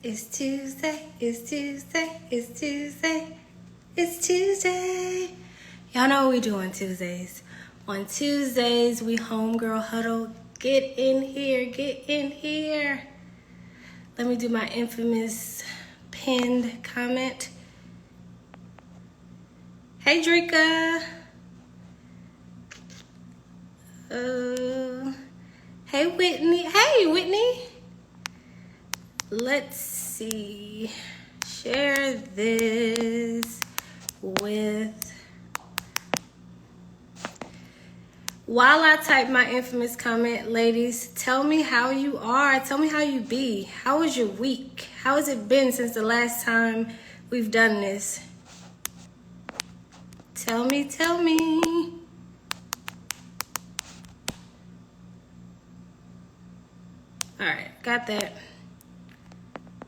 It's Tuesday, it's Tuesday, it's Tuesday, it's Tuesday. Y'all know what we do on Tuesdays. On Tuesdays, we Homegirl Huddle. Get in here, get in here. Let me do my infamous pinned comment. Hey, Drika. Hey, Whitney. Hey, Whitney. Let's see. Share this with... While I type my infamous comment, ladies, tell me how you are. Tell me how you be. How was your week? How has it been since the last time we've done this? Tell me, tell me. All right, got that.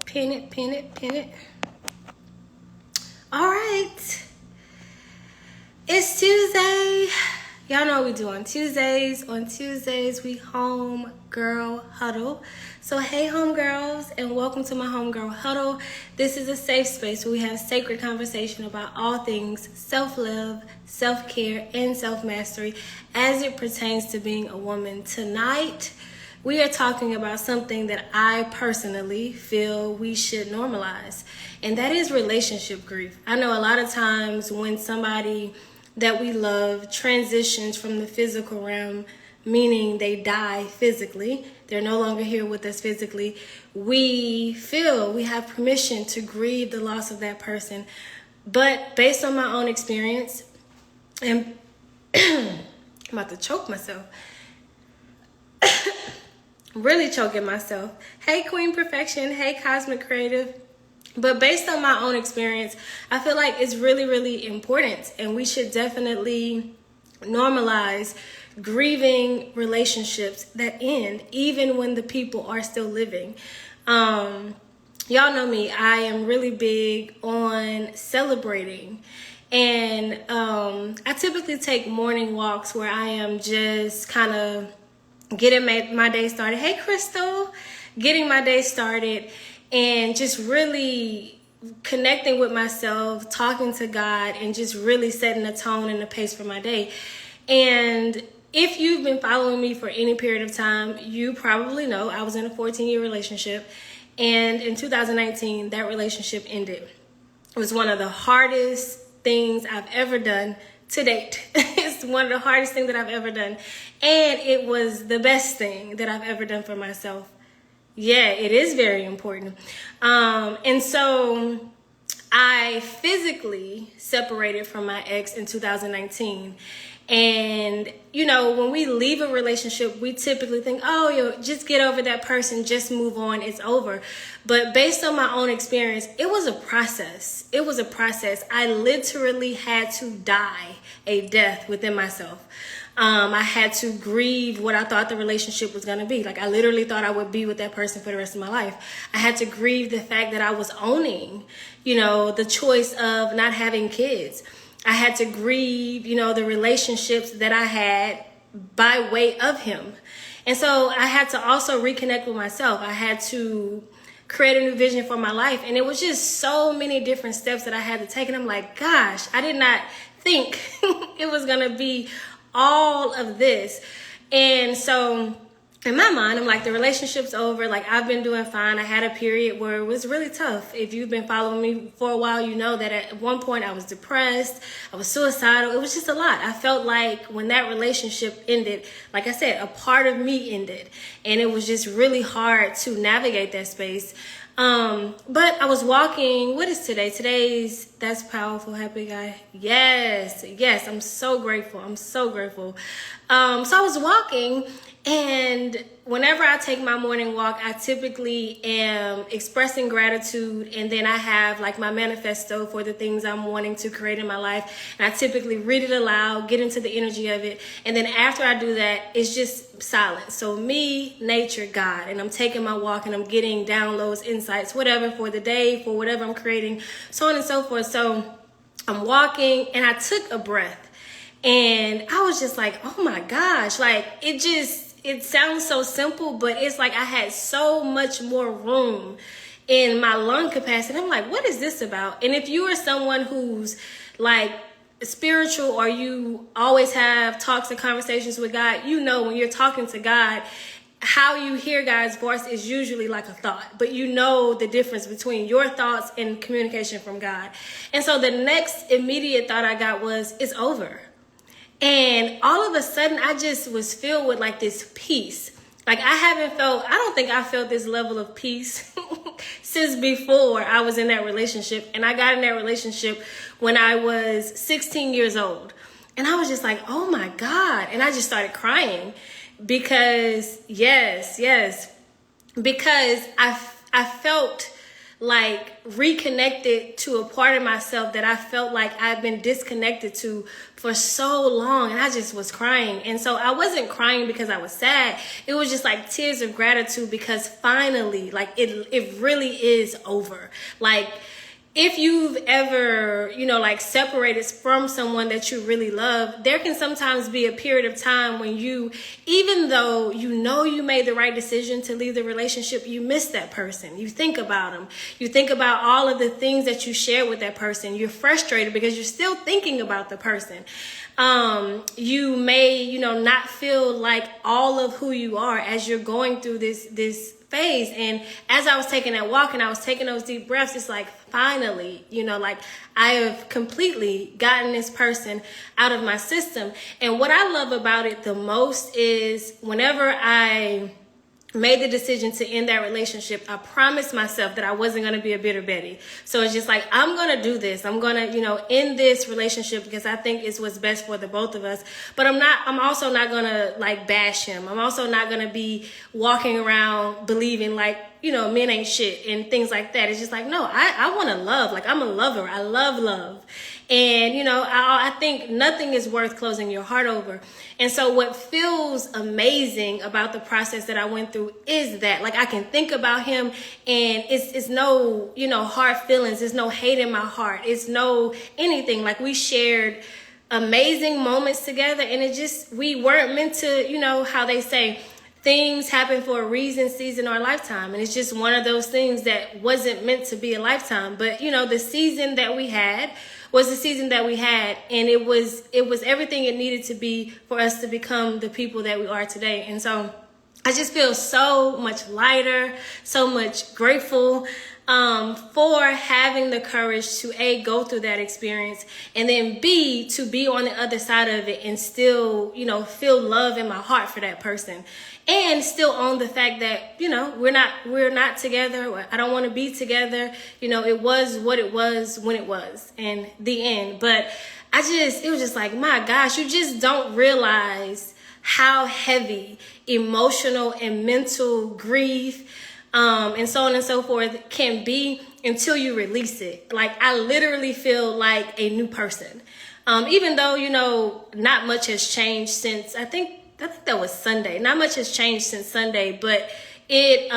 Pin it, pin it, pin it. All right. It's Tuesday. Y'all know what we do on Tuesdays. On Tuesdays, we Homegirl Huddle. So, hey, homegirls, and welcome to my Homegirl Huddle. This is a safe space where we have sacred conversation about all things self-love, self-care, and self-mastery as it pertains to being a woman. Tonight, we are talking about something that I personally feel we should normalize, and that is relationship grief. I know a lot of times when somebody that we love transitions from the physical realm, meaning they die physically, they're no longer here with us physically, we feel we have permission to grieve the loss of that person. But based on my own experience, and I'm about to choke myself, really choking myself. Hey, Queen Perfection. Hey, Cosmic Creative. But based on my own experience, I feel like it's really, really important, and we should definitely normalize grieving relationships that end even when the people are still living. Y'all know me. I am really big on celebrating, and I typically take morning walks where I am just kind of getting my day started. Hey, Crystal. Getting my day started and just really connecting with myself, talking to God, and just really setting a tone and a pace for my day. And if you've been following me for any period of time, you probably know I was in a 14-year relationship. And in 2019, that relationship ended. It was one of the hardest things I've ever done to date. It's one of the hardest things that I've ever done. And it was the best thing that I've ever done for myself. Yeah, it is very important. And so I physically separated from my ex in 2019. And, you know, when we leave a relationship, we typically think, oh, just get over that person, just move on, it's over. But based on my own experience, it was a process. It was a process. I literally had to die a death within myself. I had to grieve what I thought the relationship was going to be. Like, I literally thought I would be with that person for the rest of my life. I had to grieve the fact that I was owning, the choice of not having kids. I had to grieve, the relationships that I had by way of him. And so I had to also reconnect with myself. I had to create a new vision for my life. And it was just so many different steps that I had to take. And I'm like, gosh, I did not think it was going to be all of this. And so in my mind, I'm like, the relationship's over. Like, I've been doing fine. I had a period where it was really tough. If you've been following me for a while, you know that at one point I was depressed. I was suicidal. It was just a lot. I felt like when that relationship ended, like I said, a part of me ended. And it was just really hard to navigate that space. But I was walking, what is today? That's powerful, happy guy. Yes, I'm so grateful. So I was walking, and whenever I take my morning walk, I typically am expressing gratitude, and then I have like my manifesto for the things I'm wanting to create in my life, and I typically read it aloud, get into the energy of it, and then after I do that, it's just silence. So me, nature, God, and I'm taking my walk, and I'm getting downloads, insights, whatever for the day, for whatever I'm creating, so on and so forth. So I'm walking, and I took a breath, and I was just like, oh my gosh, like it sounds so simple, but it's like I had so much more room in my lung capacity. I'm like, what is this about? And if you are someone who's like spiritual, or you always have talks and conversations with God, you know when you're talking to God, how you hear God's voice is usually like a thought, but you know the difference between your thoughts and communication from God. And so the next immediate thought I got was, it's over. And all of a sudden, I just was filled with like this peace. Like I don't think I felt this level of peace since before I was in that relationship. And I got in that relationship when I was 16 years old. And I was just like, oh my God. And I just started crying because because I felt like reconnected to a part of myself that I felt like I've been disconnected to for so long, and I just was crying. And so I wasn't crying because I was sad. It was just like tears of gratitude because finally, like it really is over. Like if you've ever, like separated from someone that you really love, there can sometimes be a period of time when you, even though you made the right decision to leave the relationship, you miss that person. You think about them. You think about all of the things that you shared with that person. You're frustrated because you're still thinking about the person. You may, not feel like all of who you are as you're going through this phase. And as I was taking that walk and I was taking those deep breaths, it's like, finally, like I have completely gotten this person out of my system. And what I love about it the most is whenever I made the decision to end that relationship, I promised myself that I wasn't going to be a bitter Betty. So it's just like, I'm going to do this. I'm going to, end this relationship because I think it's what's best for the both of us. But I'm also not going to like bash him. I'm also not going to be walking around believing like, men ain't shit and things like that. It's just like, no, I want to love. Like, I'm a lover. I love love. And, I think nothing is worth closing your heart over. And so what feels amazing about the process that I went through is that, like, I can think about him and it's no, hard feelings. There's no hate in my heart. It's no anything. Like, we shared amazing moments together, and we weren't meant to, how they say, things happen for a reason, season, or a lifetime. And it's just one of those things that wasn't meant to be a lifetime. But, the season that we had was the season that we had. And it was everything it needed to be for us to become the people that we are today. And so I just feel so much lighter, so much grateful for having the courage to A, go through that experience, and then B, to be on the other side of it and still, feel love in my heart for that person. And still own the fact that, we're not together. I don't want to be together. It was what it was when it was, and the end. But it was just like, my gosh, you just don't realize how heavy emotional and mental grief, and so on and so forth can be until you release it. Like, I literally feel like a new person. Even though, not much has changed since, I think that was Sunday. Not much has changed since Sunday, but it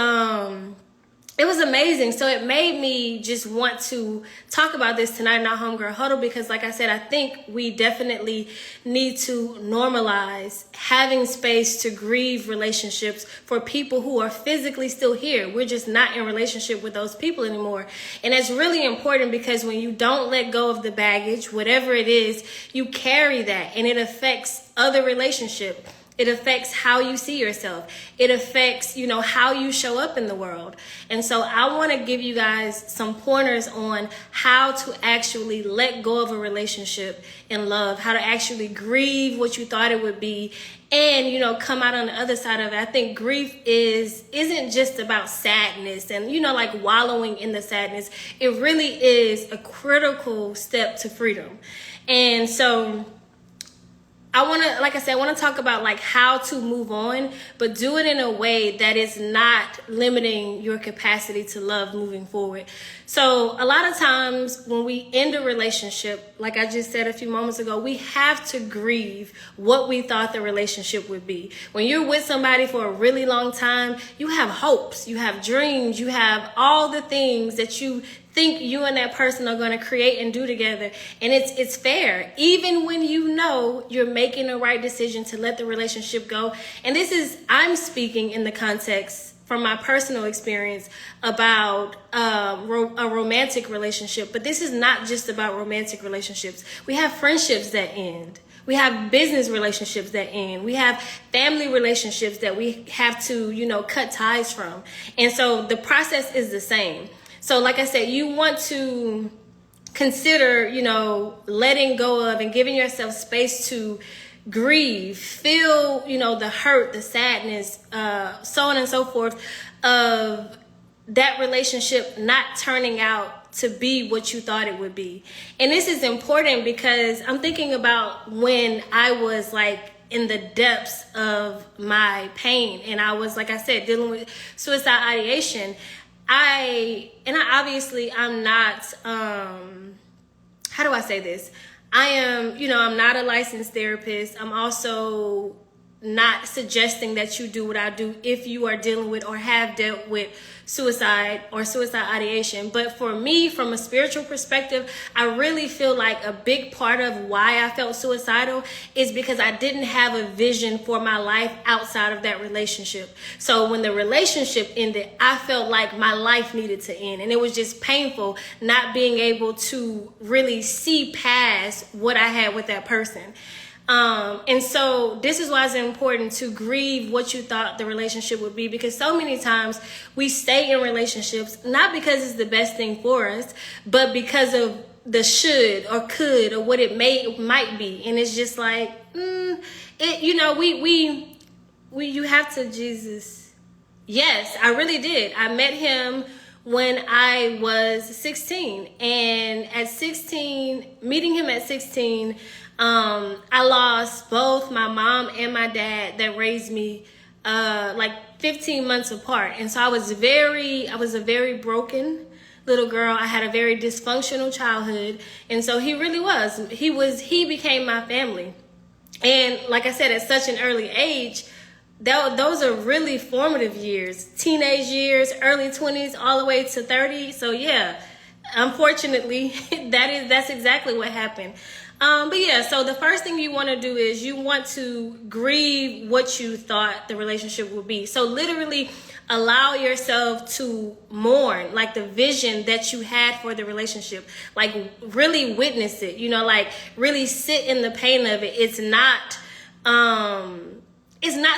was amazing. So it made me just want to talk about this tonight in our Homegirl Huddle because, like I said, I think we definitely need to normalize having space to grieve relationships for people who are physically still here. We're just not in relationship with those people anymore. And it's really important because when you don't let go of the baggage, whatever it is, you carry that and it affects other relationships. It affects how you see yourself. It affects, how you show up in the world. And so I want to give you guys some pointers on how to actually let go of a relationship in love, how to actually grieve what you thought it would be, and, come out on the other side of it. I think grief isn't just about sadness and, like wallowing in the sadness. It really is a critical step to freedom. And so I want to talk about like how to move on, but do it in a way that is not limiting your capacity to love moving forward. So a lot of times when we end a relationship, like I just said a few moments ago, we have to grieve what we thought the relationship would be. When you're with somebody for a really long time, you have hopes, you have dreams, you have all the things that you think you and that person are going to create and do together. And it's fair, even when you're making the right decision to let the relationship go. And I'm speaking in the context from my personal experience about a romantic relationship. But this is not just about romantic relationships. We have friendships that end. We have business relationships that end. We have family relationships that we have to, cut ties from. And so the process is the same. So like I said, you want to consider, letting go of and giving yourself space to grieve, feel, the hurt, the sadness, so on and so forth of that relationship not turning out to be what you thought it would be. And this is important because I'm thinking about when I was like in the depths of my pain and I was, like I said, dealing with suicide ideation. I'm not, how do I say this? I am, I'm not a licensed therapist. I'm also not suggesting that you do what I do if you are dealing with or have dealt with suicide or suicide ideation. But for me, from a spiritual perspective, I really feel like a big part of why I felt suicidal is because I didn't have a vision for my life outside of that relationship. So when the relationship ended, I felt like my life needed to end. And it was just painful not being able to really see past what I had with that person. And so this is why it's important to grieve what you thought the relationship would be, because so many times we stay in relationships, not because it's the best thing for us, but because of the should or could or what it might be. And it's just like, you have to, Jesus. Yes, I really did. I met him when I was 16, and at 16, meeting him at 16, I lost both my mom and my dad that raised me, like 15 months apart. And so I was a very broken little girl. I had a very dysfunctional childhood. And so he really was, he became my family. And like I said, at such an early age, those are really formative years, teenage years, early 20s, all the way to 30. So yeah, unfortunately, that's exactly what happened. But yeah, so the first thing you want to do is you want to grieve what you thought the relationship would be. So literally allow yourself to mourn, like the vision that you had for the relationship, like really witness it, like really sit in the pain of it. It's not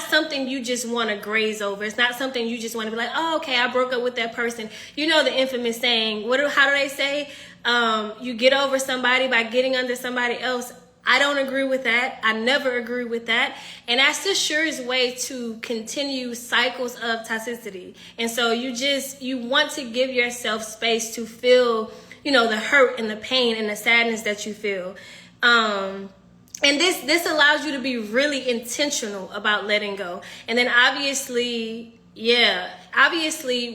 something you just want to graze over. It's not something you just want to be like, oh, okay, I broke up with that person. The infamous saying, how do they say? You get over somebody by getting under somebody else. I don't agree with that. I never agree with that. And that's the surest way to continue cycles of toxicity. And so you want to give yourself space to feel, the hurt and the pain and the sadness that you feel. And this allows you to be really intentional about letting go. And then obviously,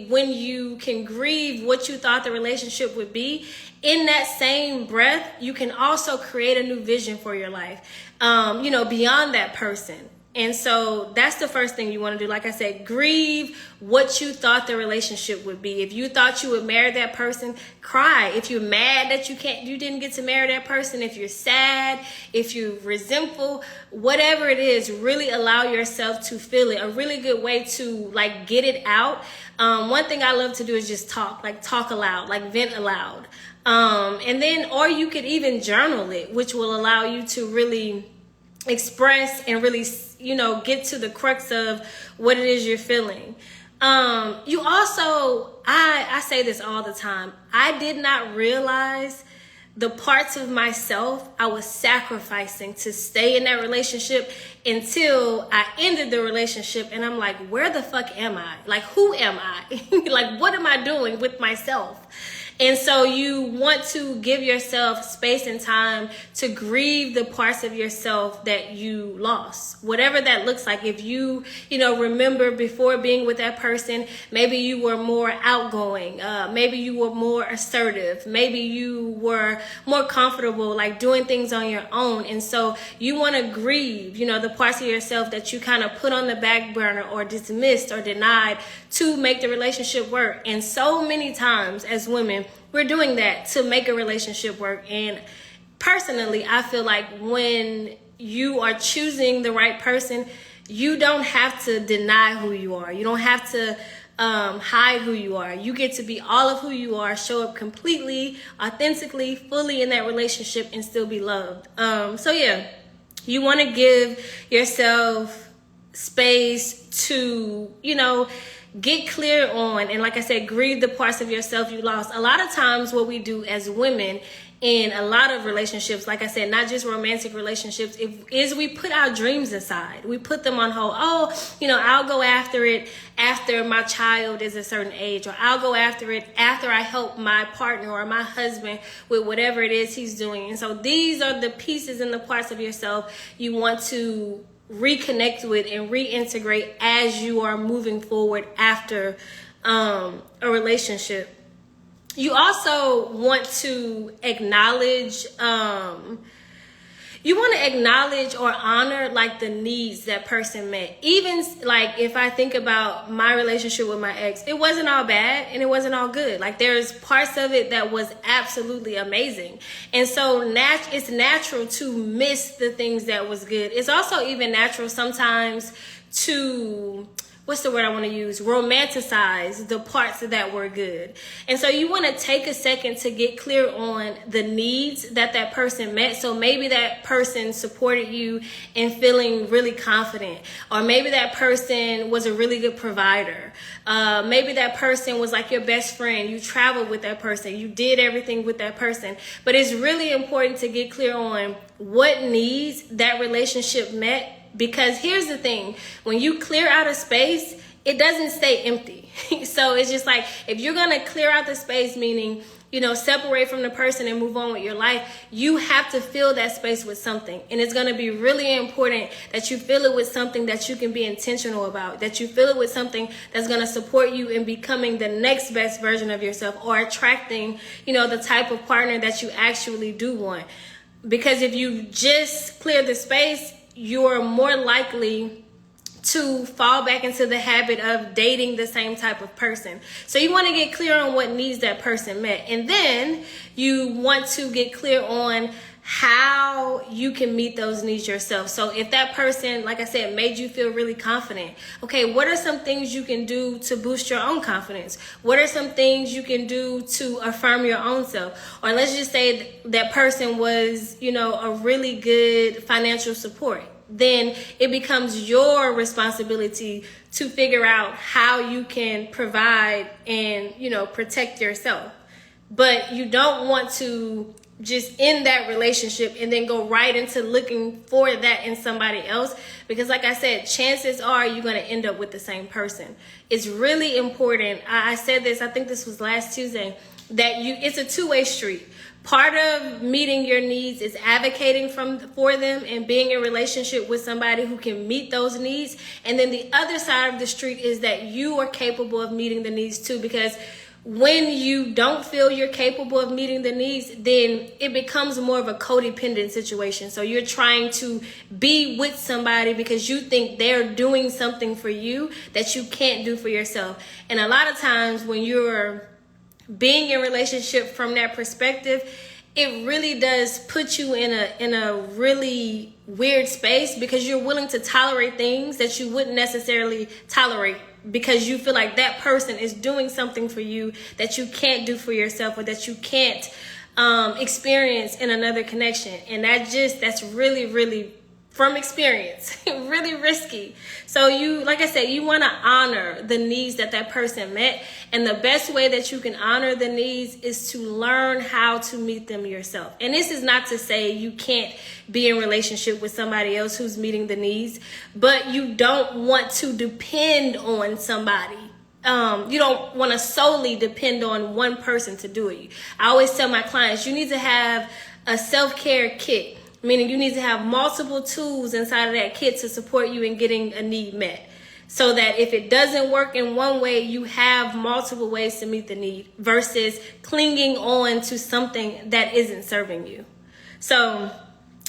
when you can grieve what you thought the relationship would be, in that same breath, you can also create a new vision for your life, beyond that person. And so that's the first thing you want to do. Like I said, grieve what you thought the relationship would be. If you thought you would marry that person, cry. If you're mad that you didn't get to marry that person, if you're sad, if you're resentful, whatever it is, really allow yourself to feel it. A really good way to get it out. One thing I love to do is just talk aloud, vent aloud. And then, or you could even journal it, which will allow you to really express and really, get to the crux of what it is you're feeling. You also, I say this all the time, I did not realize the parts of myself I was sacrificing to stay in that relationship until I ended the relationship. And I'm like, where the fuck am I? Who am I? What am I doing with myself? And so you want to give yourself space and time to grieve the parts of yourself that you lost, whatever that looks like. If you, remember before being with that person, maybe you were more outgoing, maybe you were more assertive, maybe you were more comfortable, doing things on your own. And so you want to grieve, the parts of yourself that you kind of put on the back burner or dismissed or denied to make the relationship work. And so many times as women, we're doing that to make a relationship work. And personally, I feel like when you are choosing the right person, you don't have to deny who you are. You don't have to hide who you are. You get to be all of who you are, show up completely, authentically, fully in that relationship, and still be loved. So yeah, you want to give yourself space to, get clear on, and like I said, grieve the parts of yourself you lost. A lot of times what we do as women in a lot of relationships, like I said, not just romantic relationships, is we put our dreams aside. We put them on hold. Oh, I'll go after it after my child is a certain age, or I'll go after it after I help my partner or my husband with whatever it is he's doing. And so these are the pieces and the parts of yourself you want to reconnect with and reintegrate as you are moving forward after a relationship. You also want to acknowledge or honor like the needs that person met. Even like if I think about my relationship with my ex, it wasn't all bad and it wasn't all good. Like there's parts of it that was absolutely amazing. And so it's natural to miss the things that was good. It's also even natural sometimes to, what's the word I want to use? Romanticize the parts that were good. And so you want to take a second to get clear on the needs that person met. So maybe that person supported you in feeling really confident, or maybe that person was a really good provider. Maybe that person was like your best friend. You traveled with that person. You did everything with that person. But it's really important to get clear on what needs that relationship met. Because here's the thing, when you clear out a space, it doesn't stay empty. So it's just like, if you're going to clear out the space, meaning, separate from the person and move on with your life, you have to fill that space with something. And it's going to be really important that you fill it with something that you can be intentional about, that you fill it with something that's going to support you in becoming the next best version of yourself, or attracting, the type of partner that you actually do want. Because if you just clear the space, you're more likely to fall back into the habit of dating the same type of person. So you want to get clear on what needs that person met. And then you want to get clear on how you can meet those needs yourself. So if that person, like I said, made you feel really confident, okay, what are some things you can do to boost your own confidence? What are some things you can do to affirm your own self? Or let's just say that person was, a really good financial support. Then it becomes your responsibility to figure out how you can provide and, protect yourself. But you don't want to just end that relationship and then go right into looking for that in somebody else. Because like I said, chances are you're going to end up with the same person. It's really important. I said this, I think this was last Tuesday, that it's a two-way street. Part of meeting your needs is advocating for them and being in relationship with somebody who can meet those needs. And then the other side of the street is that you are capable of meeting the needs too. Because when you don't feel you're capable of meeting the needs, then it becomes more of a codependent situation. So you're trying to be with somebody because you think they're doing something for you that you can't do for yourself. And a lot of times when you're being in relationship from that perspective, it really does put you in a really weird space, because you're willing to tolerate things that you wouldn't necessarily tolerate, because you feel like that person is doing something for you that you can't do for yourself, or that you can't experience in another connection. And that's really, really, from experience, really risky. So like I said, you want to honor the needs that person met. And the best way that you can honor the needs is to learn how to meet them yourself. And this is not to say you can't be in relationship with somebody else who's meeting the needs, but you don't want to depend on somebody. You don't want to solely depend on one person to do it. I always tell my clients, you need to have a self-care kit. Meaning you need to have multiple tools inside of that kit to support you in getting a need met. So that if it doesn't work in one way, you have multiple ways to meet the need, versus clinging on to something that isn't serving you. So,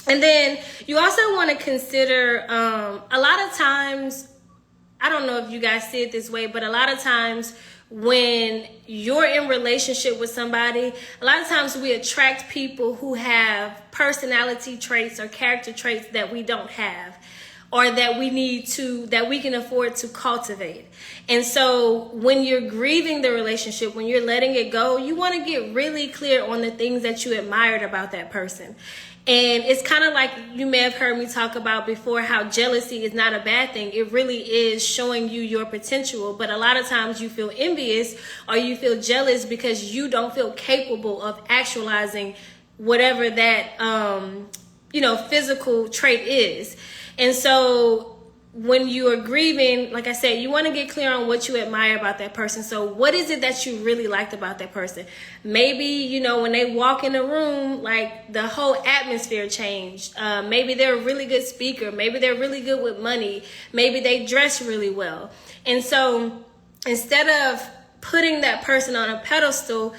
and then you also want to consider, a lot of times, I don't know if you guys see it this way, but a lot of times when you're in relationship with somebody, a lot of times we attract people who have personality traits or character traits that we don't have. or that we can afford to cultivate. And so when you're grieving the relationship, when you're letting it go, you want to get really clear on the things that you admired about that person. And it's kind of like you may have heard me talk about before, how jealousy is not a bad thing. It really is showing you your potential. But a lot of times you feel envious or you feel jealous because you don't feel capable of actualizing whatever that, physical trait is. And so when you are grieving, like I said, you want to get clear on what you admire about that person. So what is it that you really liked about that person? Maybe, when they walk in the room, like the whole atmosphere changed. Maybe they're a really good speaker. Maybe they're really good with money. Maybe they dress really well. And so instead of putting that person on a pedestal,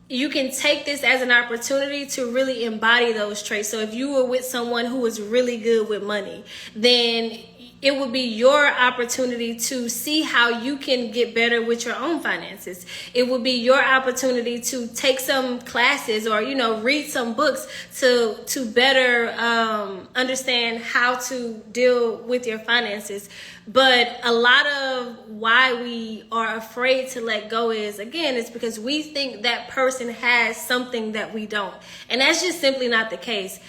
you can take this as an opportunity to really embody those traits. So if you were with someone who was really good with money, then it would be your opportunity to see how you can get better with your own finances. It would be your opportunity to take some classes or, read some books to better understand how to deal with your finances. But a lot of why we are afraid to let go is, again, it's because we think that person has something that we don't. And that's just simply not the case.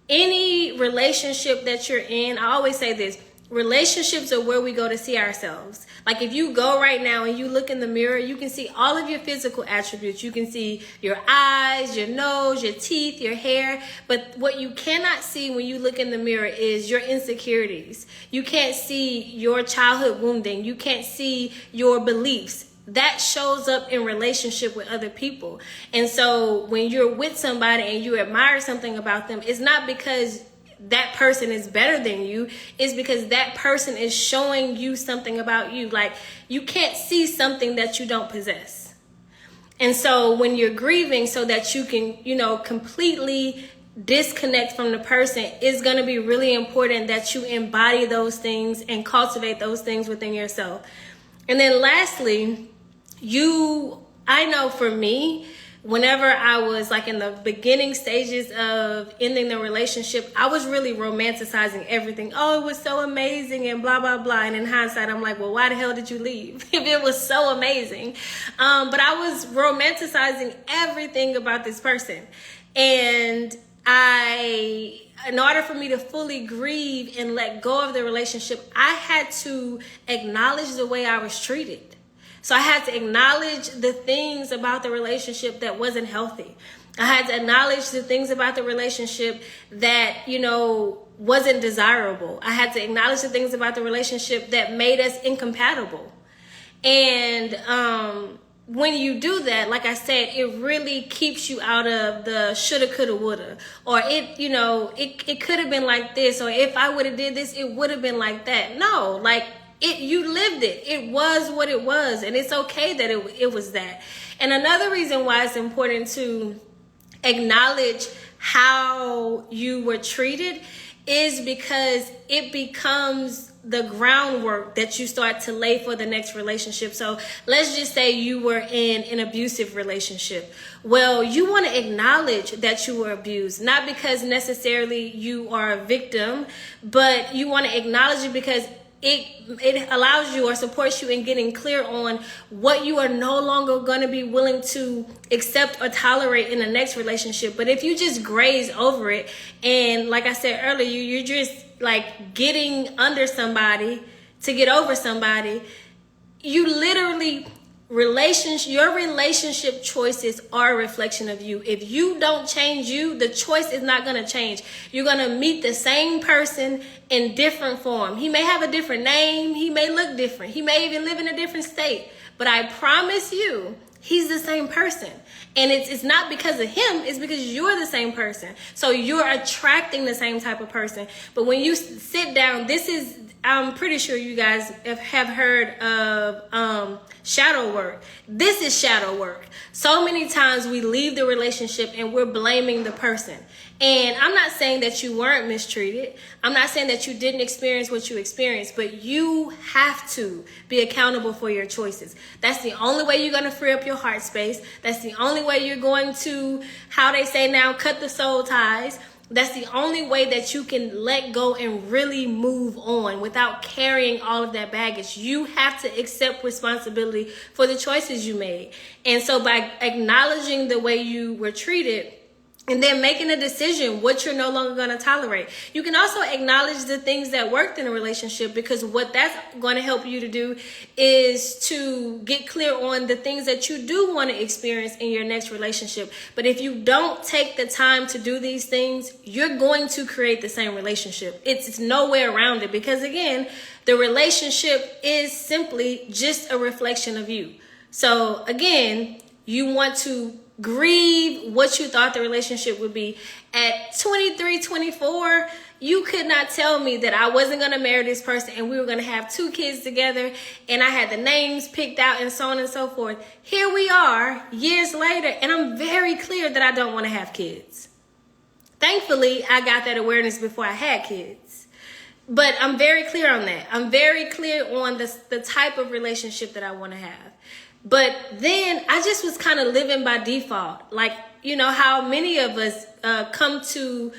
Any relationship that you're in, I always say this, relationships are where we go to see ourselves. Like if you go right now and you look in the mirror, you can see all of your physical attributes. You can see your eyes, your nose, your teeth, your hair. But what you cannot see when you look in the mirror is your insecurities. You can't see your childhood wounding. You can't see your beliefs. That shows up in relationship with other people. And so when you're with somebody and you admire something about them, it's not because that person is better than you, is because that person is showing you something about you. Like you can't see something that you don't possess. And so when you're grieving so that you can, completely disconnect from the person, it's going to be really important that you embody those things and cultivate those things within yourself. And then lastly, I know for me, whenever I was like in the beginning stages of ending the relationship, I was really romanticizing everything. Oh, it was so amazing and blah, blah, blah. And in hindsight, I'm like, well, why the hell did you leave if it was so amazing? But I was romanticizing everything about this person. And in order for me to fully grieve and let go of the relationship, I had to acknowledge the way I was treated. So I had to acknowledge the things about the relationship that wasn't healthy. I had to acknowledge the things about the relationship that, wasn't desirable. I had to acknowledge the things about the relationship that made us incompatible. And when you do that, like I said, it really keeps you out of the shoulda, coulda, woulda. Or it could have been like this. Or if I would have did this, it would have been like that. No, you lived it. It was what it was. And it's okay that it was that. And another reason why it's important to acknowledge how you were treated is because it becomes the groundwork that you start to lay for the next relationship. So let's just say you were in an abusive relationship. Well, you want to acknowledge that you were abused, not because necessarily you are a victim, but you want to acknowledge it because it allows you or supports you in getting clear on what you are no longer going to be willing to accept or tolerate in the next relationship. But if you just graze over it, and like I said earlier, you're just like getting under somebody to get over somebody, you literally your relationship choices are a reflection of you. If you don't change you, the choice is not going to change. You're going to meet the same person in different form. He may have a different name. He may look different. He may even live in a different state. But I promise you, he's the same person. And it's not because of him, it's because you're the same person. So you're attracting the same type of person. But when you sit down, I'm pretty sure you guys have heard of shadow work. This is shadow work. So many times we leave the relationship and we're blaming the person. And I'm not saying that you weren't mistreated. I'm not saying that you didn't experience what you experienced, but you have to be accountable for your choices. That's the only way you're going to free up your heart space. That's the only way you're going to, how they say now, cut the soul ties. That's the only way that you can let go and really move on without carrying all of that baggage. You have to accept responsibility for the choices you made. And so by acknowledging the way you were treated, and then making a decision what you're no longer going to tolerate. You can also acknowledge the things that worked in a relationship, because what that's going to help you to do is to get clear on the things that you do want to experience in your next relationship. But if you don't take the time to do these things, you're going to create the same relationship. It's no way around it, because again, the relationship is simply just a reflection of you. So again, you want to grieve what you thought the relationship would be. At 23, 24, you could not tell me that I wasn't going to marry this person and we were going to have 2 kids together and I had the names picked out and so on and so forth. Here we are years later, and I'm very clear that I don't want to have kids. Thankfully, I got that awareness before I had kids. But I'm very clear on that. I'm very clear on the type of relationship that I want to have. But then I just was kind of living by default. Like, you know, how many of us come to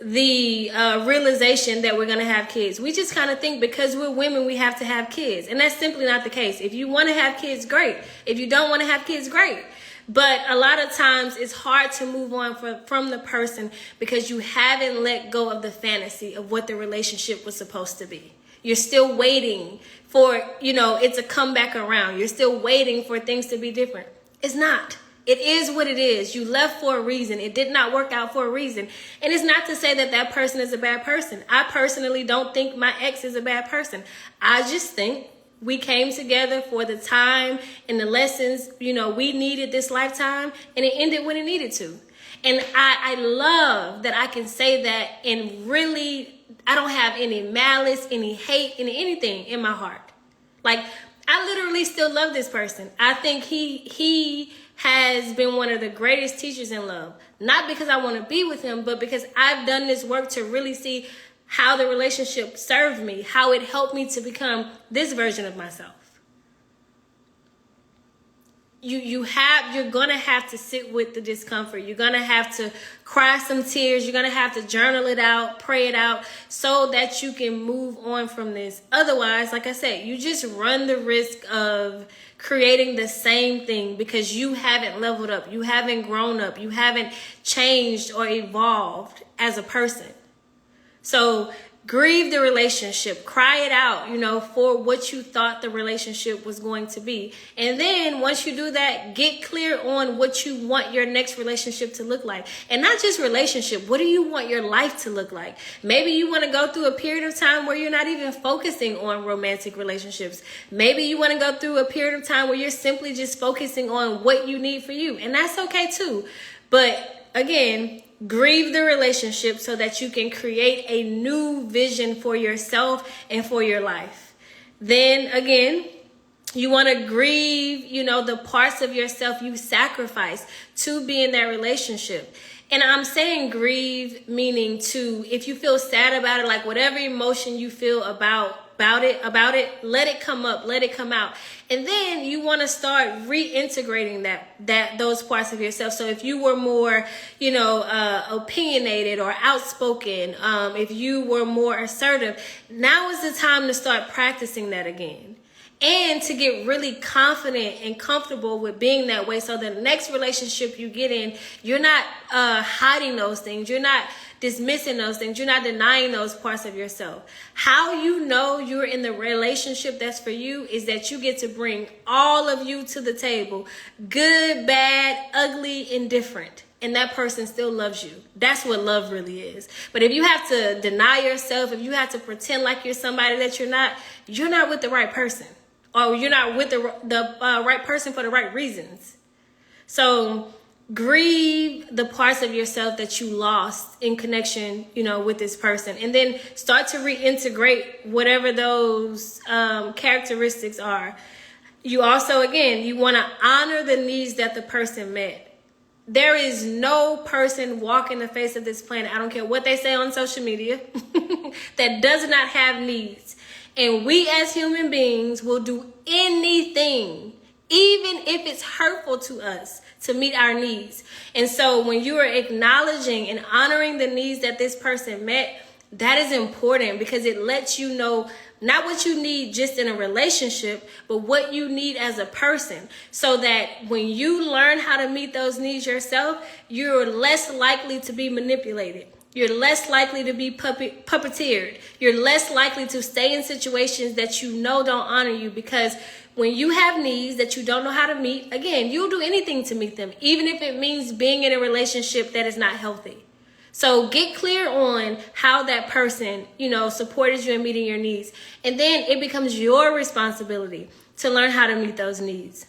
the realization that we're going to have kids. We just kind of think because we're women, we have to have kids. And that's simply not the case. If you want to have kids, great. If you don't want to have kids, great. But a lot of times it's hard to move on from the person because you haven't let go of the fantasy of what the relationship was supposed to be. You're still waiting for, you know, it to come back around. You're still waiting for things to be different. It's not. It is what it is. You left for a reason. It did not work out for a reason. And it's not to say that that person is a bad person. I personally don't think my ex is a bad person. I just think we came together for the time and the lessons, you know, we needed this lifetime, and it ended when it needed to. And I love that I can say that, and really, I don't have any malice, any hate, anything in my heart. Like, I literally still love this person. I think he has been one of the greatest teachers in love. Not because I want to be with him, but because I've done this work to really see how the relationship served me, how it helped me to become this version of myself. You're going to have to sit with the discomfort. You're going to have to cry some tears. You're going to have to journal it out, pray it out, so that you can move on from this. Otherwise, like I said, you just run the risk of creating the same thing because you haven't leveled up. You haven't grown up. You haven't changed or evolved as a person. So grieve the relationship, cry it out, you know, for what you thought the relationship was going to be. And then once you do that, get clear on what you want your next relationship to look like. And not just relationship, what do you want your life to look like? Maybe you want to go through a period of time where you're not even focusing on romantic relationships. Maybe you want to go through a period of time where you're simply just focusing on what you need for you. And that's okay too. But again, grieve the relationship so that you can create a new vision for yourself and for your life. Then again, you want to grieve, you know, the parts of yourself you sacrifice to be in that relationship. And I'm saying grieve meaning to, if you feel sad about it, like whatever emotion you feel about it, let it come up, let it come out. And then you want to start reintegrating those parts of yourself. So if you were more, you know, opinionated or outspoken, if you were more assertive, now is the time to start practicing that again. And to get really confident and comfortable with being that way, so the next relationship you get in, you're not hiding those things. You're not dismissing those things. You're not denying those parts of yourself. How you know you're in the relationship that's for you is that you get to bring all of you to the table. Good, bad, ugly, indifferent. And that person still loves you. That's what love really is. But if you have to deny yourself, if you have to pretend like you're somebody that you're not with the right person. Or you're not with the right person for the right reasons. So grieve the parts of yourself that you lost in connection, you know, with this person. And then start to reintegrate whatever those characteristics are. You also, again, you want to honor the needs that the person met. There is no person walking the face of this planet, I don't care what they say on social media, that does not have needs. And we as human beings will do anything even if it's hurtful to us to meet our needs. And so when you are acknowledging and honoring the needs that this person met, that is important because it lets you know not what you need just in a relationship, but what you need as a person. So that when you learn how to meet those needs yourself, you're less likely to be manipulated. You're less likely to be puppeteered. You're less likely to stay in situations that you know don't honor you, because when you have needs that you don't know how to meet, again, you'll do anything to meet them, even if it means being in a relationship that is not healthy. So get clear on how that person, supported you in meeting your needs. And then it becomes your responsibility to learn how to meet those needs.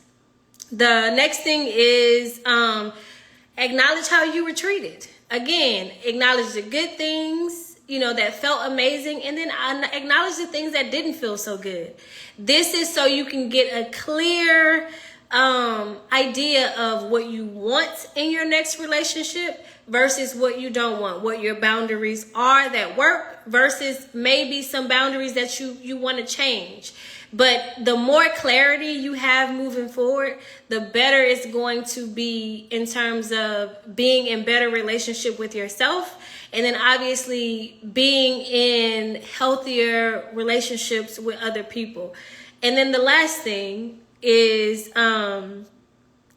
The next thing is acknowledge how you were treated. Again, acknowledge the good things, that felt amazing, and then acknowledge the things that didn't feel so good. This is so you can get a clear idea of what you want in your next relationship versus what you don't want, what your boundaries are that work versus maybe some boundaries that you want to change. But the more clarity you have moving forward, the better it's going to be in terms of being in better relationship with yourself, and then obviously being in healthier relationships with other people. And then the last thing is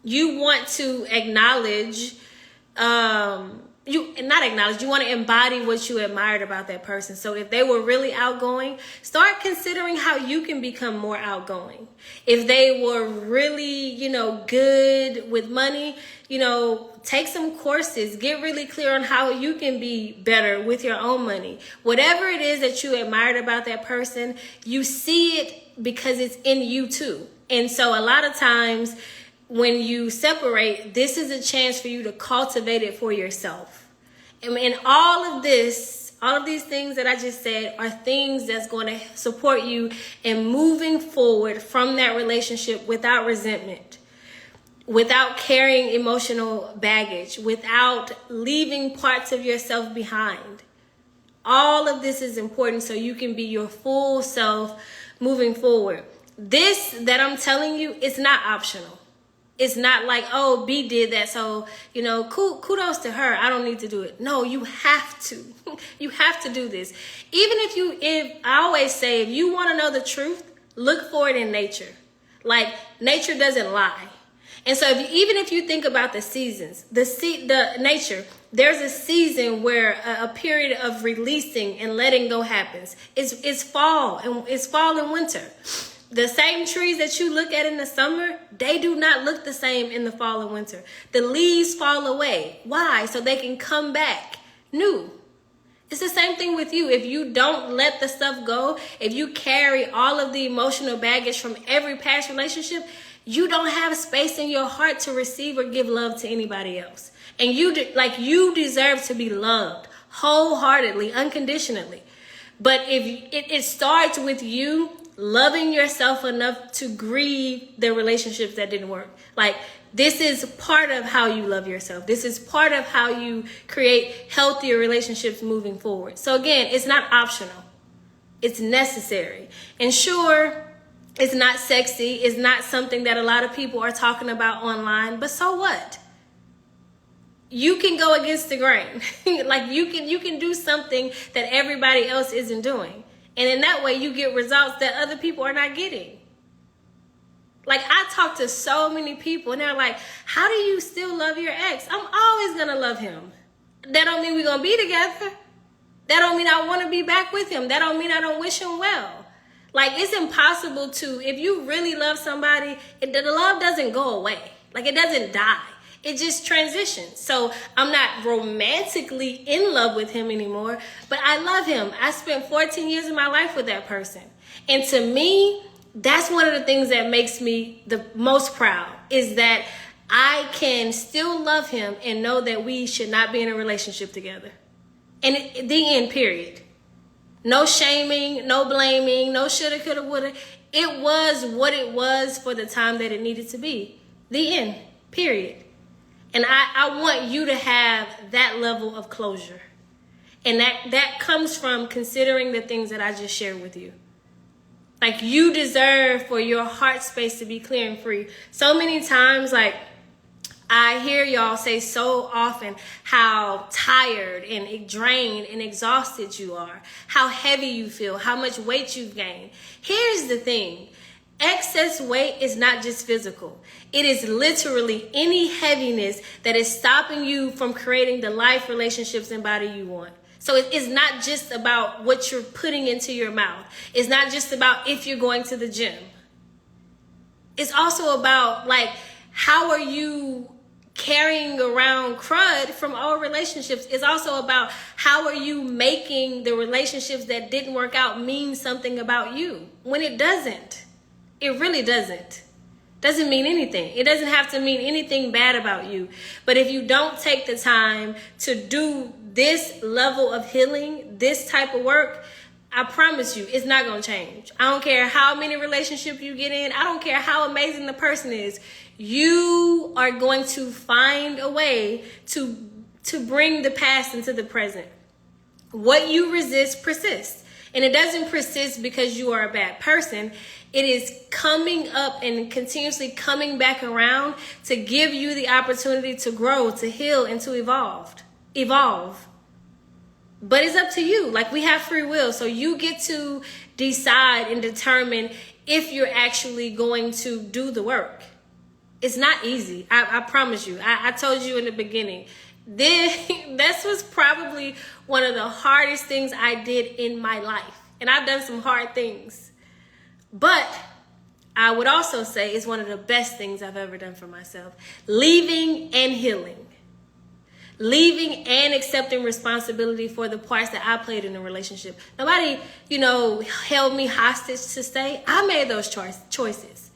you want to acknowledge, you want to embody what you admired about that person. So if they were really outgoing, start considering how you can become more outgoing. If they were really, good with money, take some courses, get really clear on how you can be better with your own money. Whatever it is that you admired about that person, you see it because it's in you too. And so a lot of times when you separate, this is a chance for you to cultivate it for yourself. And all of these things that I just said are things that's going to support you in moving forward from that relationship without resentment, without carrying emotional baggage, without leaving parts of yourself behind. All of this is important so you can be your full self moving forward. This that I'm telling you, it's not optional. It's not like, oh, B did that, so, kudos to her. I don't need to do it. No, you have to. You have to do this. If I always say, if you want to know the truth, look for it in nature. Like, nature doesn't lie. And so even if you think about the seasons, the nature, there's a season where a period of releasing and letting go happens. It's fall and winter. The same trees that you look at in the summer, they do not look the same in the fall and winter. The leaves fall away. Why? So they can come back new. It's the same thing with you. If you don't let the stuff go, if you carry all of the emotional baggage from every past relationship, you don't have space in your heart to receive or give love to anybody else. And you deserve to be loved wholeheartedly, unconditionally. But if it starts with you loving yourself enough to grieve the relationships that didn't work. Like, this is part of how you love yourself. This is part of how you create healthier relationships moving forward. So again, it's not optional. It's necessary. And sure, it's not sexy. It's not something that a lot of people are talking about online, but so what? You can go against the grain. Like, you can do something that everybody else isn't doing. And in that way, you get results that other people are not getting. Like, I talk to so many people, and they're like, how do you still love your ex? I'm always going to love him. That don't mean we're going to be together. That don't mean I want to be back with him. That don't mean I don't wish him well. Like, it's impossible to, if you really love somebody, the love doesn't go away. Like, it doesn't die. It just transitions. So I'm not romantically in love with him anymore, but I love him. I spent 14 years of my life with that person. And to me, that's one of the things that makes me the most proud, is that I can still love him and know that we should not be in a relationship together. And the end, period. No shaming, no blaming, no shoulda, coulda, woulda. It was what it was for the time that it needed to be. The end, period. And I want you to have that level of closure. And that comes from considering the things that I just shared with you. Like, you deserve for your heart space to be clear and free. So many times, like, I hear y'all say so often how tired and drained and exhausted you are, how heavy you feel, how much weight you've gained. Here's the thing. Excess weight is not just physical. It is literally any heaviness that is stopping you from creating the life, relationships, and body you want. So it's not just about what you're putting into your mouth. It's not just about if you're going to the gym. It's also about, like, how are you carrying around crud from old relationships. It's also about how are you making the relationships that didn't work out mean something about you when it doesn't. It really doesn't. Doesn't mean anything. It doesn't have to mean anything bad about you. But if you don't take the time to do this level of healing, this type of work, I promise you, it's not going to change. I don't care how many relationships you get in. I don't care how amazing the person is. You are going to find a way to bring the past into the present. What you resist persists. And it doesn't persist because you are a bad person. It is coming up and continuously coming back around to give you the opportunity to grow, to heal, and to evolve. But it's up to you. Like, we have free will. So you get to decide and determine if you're actually going to do the work. It's not easy. I promise you. I told you in the beginning. This was probably one of the hardest things I did in my life. And I've done some hard things. But I would also say it's one of the best things I've ever done for myself. Leaving and healing. Leaving and accepting responsibility for the parts that I played in the relationship. Nobody, held me hostage to stay. I made those choices.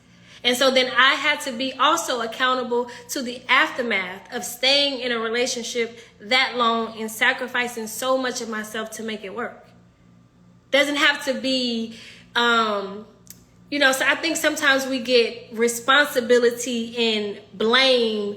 And so then I had to be also accountable to the aftermath of staying in a relationship that long and sacrificing so much of myself to make it work. Doesn't have to be, so I think sometimes we get responsibility and blame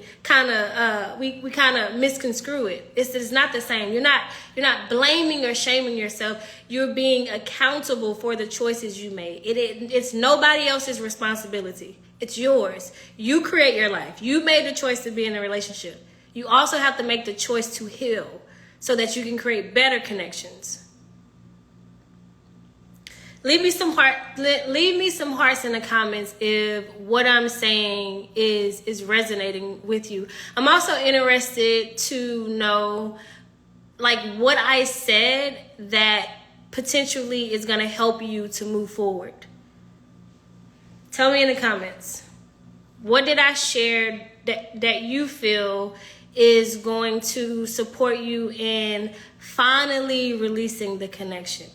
we kind of misconstrue it. It's not the same. You're not blaming or shaming yourself. You're being accountable for the choices you made. It's nobody else's responsibility. It's yours. You create your life. You made the choice to be in a relationship. You also have to make the choice to heal so that you can create better connections. Leave me some hearts in the comments if what I'm saying is resonating with you. I'm also interested to know, like, what I said that potentially is going to help you to move forward. Tell me in the comments. What did I share that you feel is going to support you in finally releasing the connection?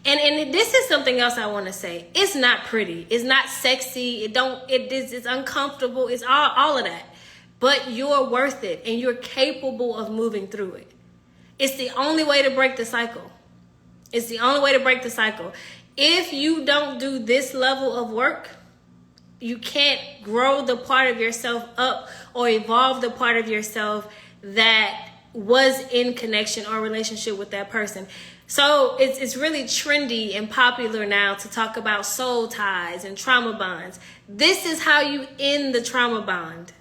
And this is something else I want to say. It's not pretty. It's not sexy. It's uncomfortable. It's all of that. But you're worth it and you're capable of moving through it. It's the only way to break the cycle. It's the only way to break the cycle. If you don't do this level of work, you can't grow the part of yourself up or evolve the part of yourself that was in connection or relationship with that person. So it's really trendy and popular now to talk about soul ties and trauma bonds. This is how you end the trauma bond.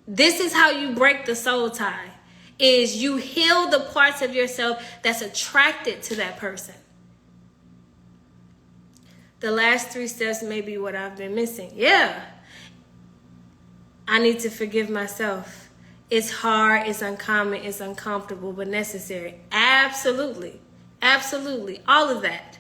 This is how you break the soul tie, is you heal the parts of yourself that's attracted to that person. The last 3 steps may be what I've been missing. Yeah. I need to forgive myself. It's hard, it's uncommon, it's uncomfortable, but necessary. Absolutely. Absolutely. All of that.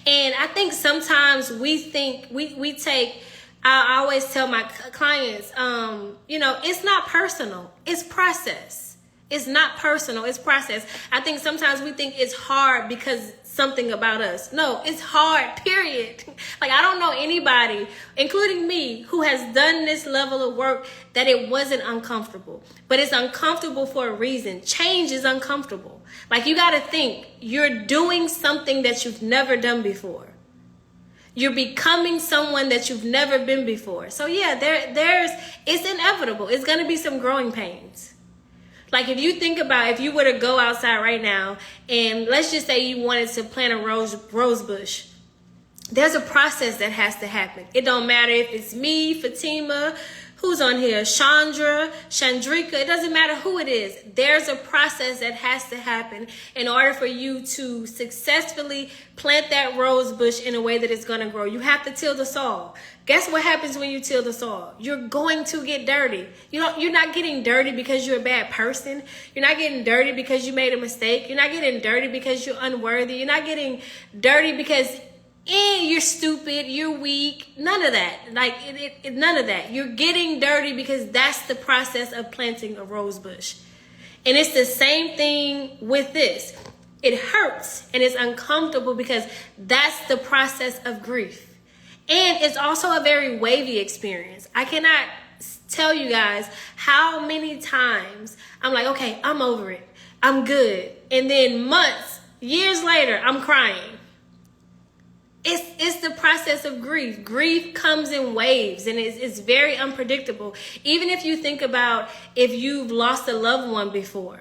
And I think sometimes we take, I always tell my clients, it's not personal. It's process. It's not personal. It's process. I think sometimes we think it's hard because something about us. No, it's hard, period. Like, I don't know anybody, including me, who has done this level of work that it wasn't uncomfortable. But it's uncomfortable for a reason. Change is uncomfortable. Like, you got to think, you're doing something that you've never done before. You're becoming someone that you've never been before. So yeah, it's inevitable. It's going to be some growing pains. Like, if you think about, if you were to go outside right now and let's just say you wanted to plant a rose bush, there's a process that has to happen. It don't matter if it's me, Fatima, who's on here, Chandrika, it doesn't matter who it is. There's a process that has to happen in order for you to successfully plant that rose bush in a way that it's going to grow. You have to till the soil. Guess what happens when you till the soil? You're going to get dirty. You're not getting dirty because you're a bad person. You're not getting dirty because you made a mistake. You're not getting dirty because you're unworthy. You're not getting dirty because you're stupid, you're weak, none of that. None of that. You're getting dirty because that's the process of planting a rose bush. And it's the same thing with this. It hurts and it's uncomfortable because that's the process of grief. And it's also a very wavy experience. I cannot tell you guys how many times I'm like, okay, I'm over it. I'm good. And then months, years later, I'm crying. It's the process of grief. Grief comes in waves and it's very unpredictable. Even if you think about if you've lost a loved one before.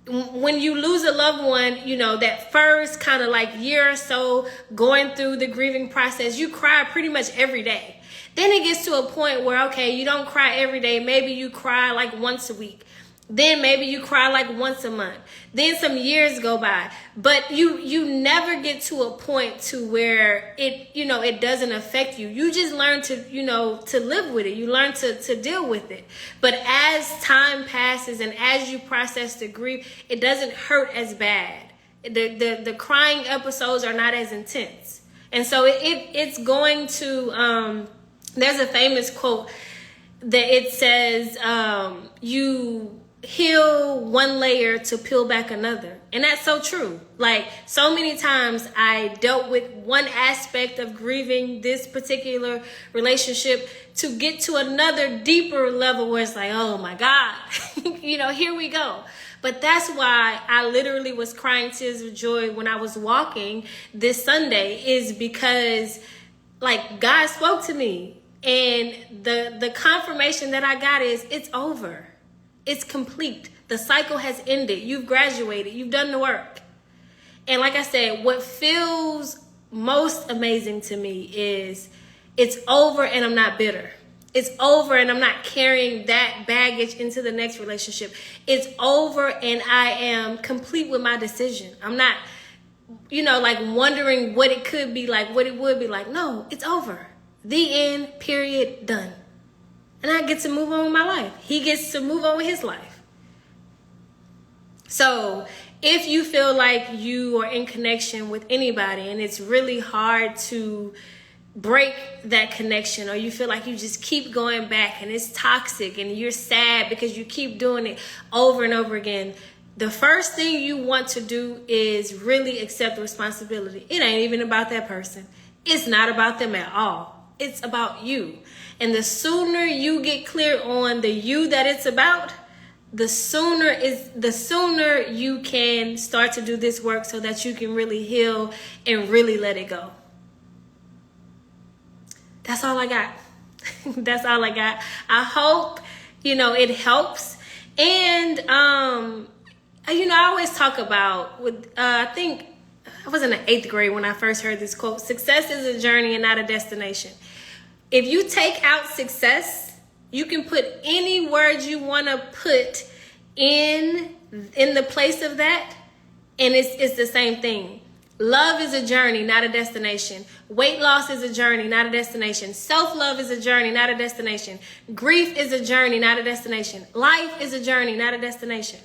When you lose a loved one, that first kind of like year or so going through the grieving process, you cry pretty much every day. Then it gets to a point where, okay, you don't cry every day. Maybe you cry like once a week. Then maybe you cry like once a month. Then some years go by. But you never get to a point to where it doesn't affect you. You just learn to live with it. You learn to deal with it. But as time passes and as you process the grief, it doesn't hurt as bad. The crying episodes are not as intense. And so it's going to, there's a famous quote that it says, you heal one layer to peel back another. And that's so true. Like, so many times I dealt with one aspect of grieving this particular relationship to get to another deeper level where it's like, oh my God, here we go. But that's why I literally was crying tears of joy when I was walking this Sunday, is because like God spoke to me, and the confirmation that I got is it's over. It's complete. The cycle has ended. You've graduated. You've done the work. And like I said, what feels most amazing to me is it's over and I'm not bitter. It's over and I'm not carrying that baggage into the next relationship. It's over and I am complete with my decision. I'm not, wondering what it could be like, what it would be like. No, it's over. The end, period, done. And I get to move on with my life. He gets to move on with his life. So if you feel like you are in connection with anybody and it's really hard to break that connection, or you feel like you just keep going back and it's toxic and you're sad because you keep doing it over and over again, the first thing you want to do is really accept responsibility. It ain't even about that person. It's not about them at all. It's about you. And the sooner you get clear on the you that it's about, the sooner you can start to do this work so that you can really heal and really let it go. That's all I got. That's all I got. I hope, it helps. And, I always talk about, I think I was in the 8th grade when I first heard this quote, success is a journey and not a destination. If you take out success, you can put any words you want to put in the place of that, and it's the same thing. Love is a journey, not a destination. Weight loss is a journey, not a destination. Self-love is a journey, not a destination. Grief is a journey, not a destination. Life is a journey, not a destination.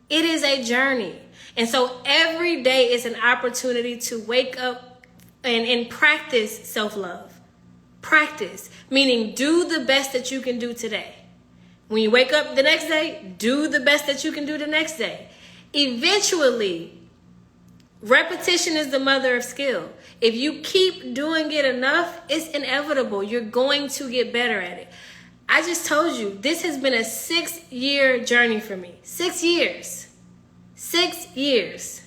It is a journey. And so every day is an opportunity to wake up and practice self-love. Practice, meaning do the best that you can do today. When you wake up the next day, do the best that you can do the next day. Eventually, repetition is the mother of skill. If you keep doing it enough, it's inevitable. You're going to get better at it. I just told you, this has been a 6-year journey for me. 6 years. 6 years.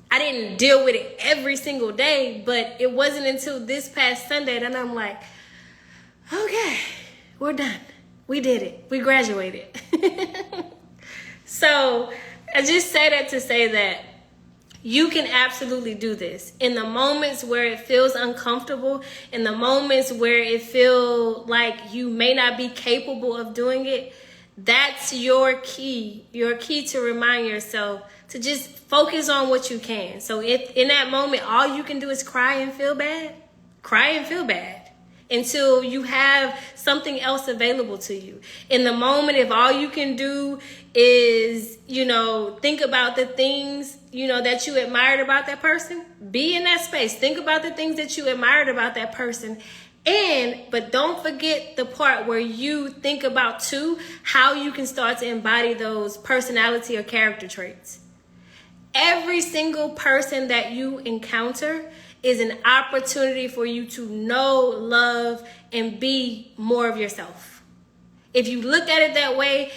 I didn't deal with it every single day, but it wasn't until this past Sunday that I'm like, okay, we're done. We did it. We graduated. So I just say that to say that You can absolutely do this. In the moments where it feels uncomfortable, in the moments where it feels like you may not be capable of doing it, that's your key to remind yourself to just focus on what you can. So if in that moment, all you can do is cry and feel bad until you have something else available to you. In the moment, if all you can do is, think about the things, that you admired about that person, be in that space. Think about the things that you admired about that person. But don't forget the part where you think about too, how you can start to embody those personality or character traits. Every single person that you encounter is an opportunity for you to know, love, and be more of yourself. If you look at it that way,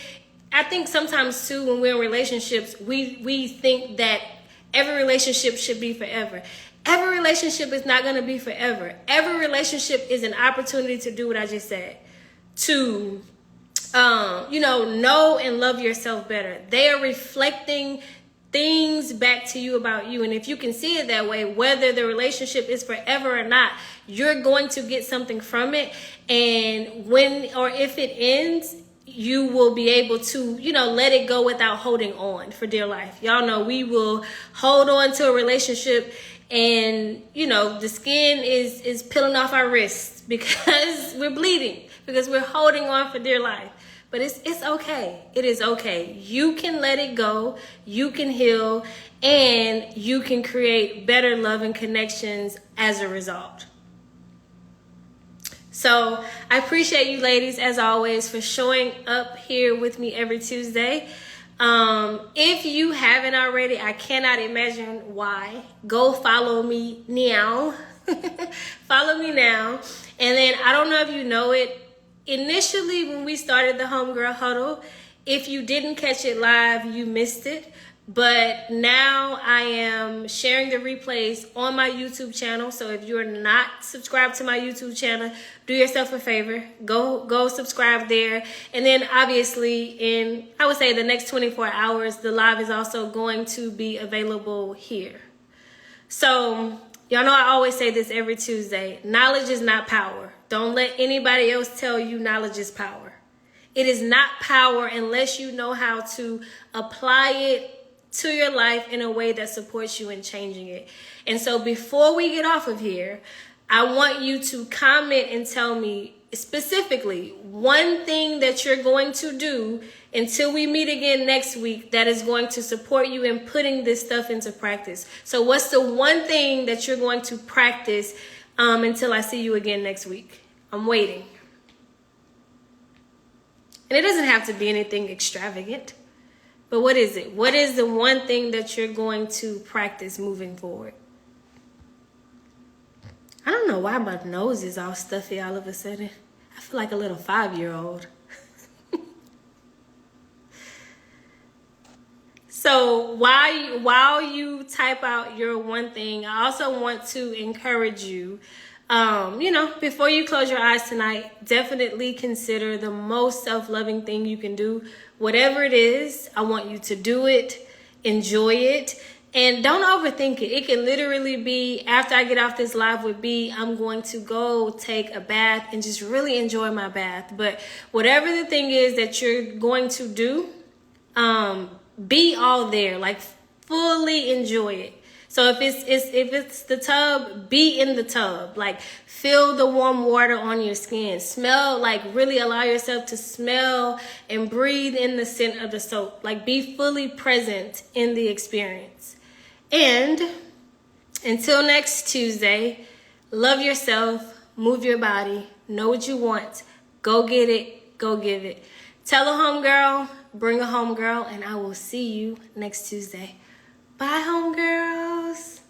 I think sometimes too, when we're in relationships, we think that every relationship should be forever. Every relationship is not going to be forever. Every relationship is an opportunity to do what I just said. To, know and love yourself better. They are reflecting things back to you about you. And if you can see it that way, whether the relationship is forever or not, you're going to get something from it. And when or if it ends, you will be able to, let it go without holding on for dear life. Y'all know we will hold on to a relationship and, the skin is peeling off our wrists because we're bleeding, because we're holding on for dear life. But it's okay. It is okay. You can let it go. You can heal, and you can create better love and connections as a result. So I appreciate you ladies, as always, for showing up here with me every Tuesday. If you haven't already, I cannot imagine why. Go follow me now. Follow me now. And then I don't know if you know it. Initially, when we started the Homegirl Huddle, if you didn't catch it live, you missed it. But now I am sharing the replays on my YouTube channel. So if you're not subscribed to my YouTube channel, do yourself a favor. Go subscribe there. And then obviously in, I would say, the next 24 hours, the live is also going to be available here. So y'all know I always say this every Tuesday. Knowledge is not power. Don't let anybody else tell you knowledge is power. It is not power unless you know how to apply it to your life in a way that supports you in changing it. And so before we get off of here, I want you to comment and tell me specifically one thing that you're going to do until we meet again next week that is going to support you in putting this stuff into practice. So what's the one thing that you're going to practice until I see you again next week? I'm waiting. And it doesn't have to be anything extravagant. But what is it? What is the one thing that you're going to practice moving forward? I don't know why my nose is all stuffy all of a sudden. I feel like a little 5-year-old. So while you type out your one thing, I also want to encourage you, before you close your eyes tonight, definitely consider the most self-loving thing you can do. Whatever it is, I want you to do it, enjoy it, and don't overthink it. It can literally be, after I get off this live with B, I'm going to go take a bath and just really enjoy my bath. But whatever the thing is that you're going to do, be all there, like fully enjoy it. So if it's the tub, be in the tub. Like feel the warm water on your skin. Smell, like really allow yourself to smell and breathe in the scent of the soap. Like be fully present in the experience. And until next Tuesday, love yourself, move your body, know what you want, go get it, go give it. Tell a homegirl, bring a homegirl, and I will see you next Tuesday. Bye, homegirls.